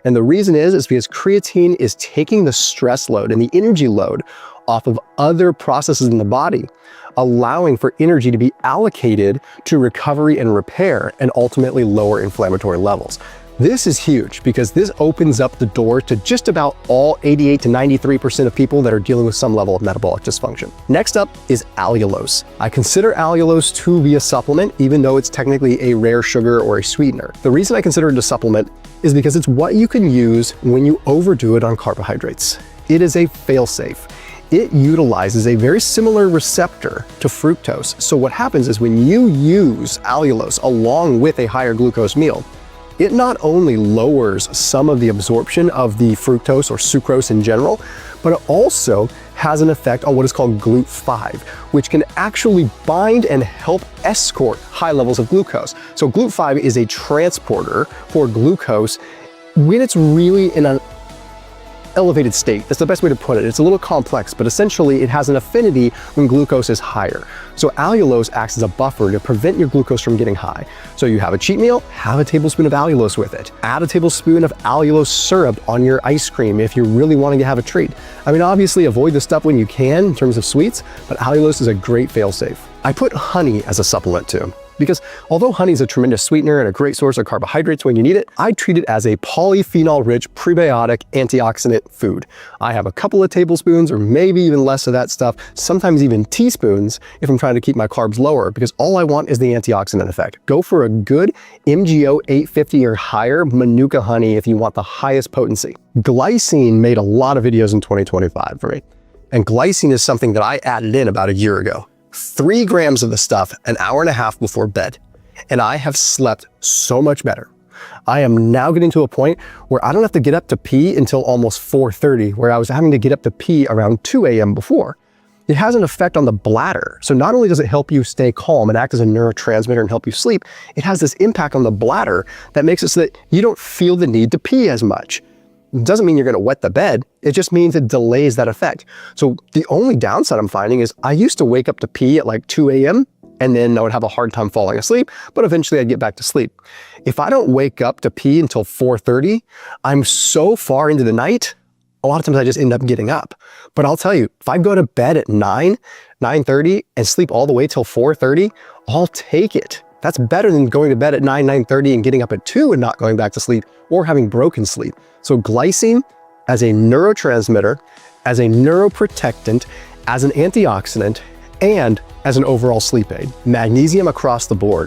And the reason is because creatine is taking the stress load and the energy load off of other processes in the body, allowing for energy to be allocated to recovery and repair and ultimately lower inflammatory levels. This is huge because this opens up the door to just about all 88 to 93% of people that are dealing with some level of metabolic dysfunction. Next up is allulose. I consider allulose to be a supplement, even though it's technically a rare sugar or a sweetener. The reason I consider it a supplement is because it's what you can use when you overdo it on carbohydrates. It is a fail-safe. It utilizes a very similar receptor to fructose. So what happens is when you use allulose along with a higher glucose meal, it not only lowers some of the absorption of the fructose or sucrose in general, but it also has an effect on what is called GLUT5, which can actually bind and help escort high levels of glucose. So GLUT5 is a transporter for glucose when it's really in an elevated state. That's the best way to put it. It's a little complex, but essentially it has an affinity when glucose is higher. So allulose acts as a buffer to prevent your glucose from getting high. So you have a cheat meal, have a tablespoon of allulose with it. Add a tablespoon of allulose syrup on your ice cream if you're really wanting to have a treat. I mean, obviously avoid the stuff when you can in terms of sweets, but allulose is a great fail-safe. I put honey as a supplement too, because although honey is a tremendous sweetener and a great source of carbohydrates when you need it, I treat it as a polyphenol-rich prebiotic antioxidant food. I have a couple of tablespoons or maybe even less of that stuff, sometimes even teaspoons if I'm trying to keep my carbs lower, because all I want is the antioxidant effect. Go for a good MGO 850 or higher Manuka honey if you want the highest potency. Glycine made a lot of videos in 2025 for me, and glycine is something that I added in about a year ago. 3 grams of the stuff an hour and a half before bed, and I have slept so much better. I am now getting to a point where I don't have to get up to pee until almost 4:30, where I was having to get up to pee around 2 a.m. before. It has an effect on the bladder. So not only does it help you stay calm and act as a neurotransmitter and help you sleep, it has this impact on the bladder that makes it so that you don't feel the need to pee as much. It doesn't mean you're going to wet the bed. It just means it delays that effect. So the only downside I'm finding is I used to wake up to pee at like 2 a.m. and then I would have a hard time falling asleep, but eventually I'd get back to sleep. If I don't wake up to pee until 4:30, I'm so far into the night, a lot of times I just end up getting up. But I'll tell you, if I go to bed at 9:30 and sleep all the way till 4:30, I'll take it. That's better than going to bed at 9:30 and getting up at 2 and not going back to sleep or having broken sleep. So glycine as a neurotransmitter, as a neuroprotectant, as an antioxidant, and as an overall sleep aid. Magnesium across the board.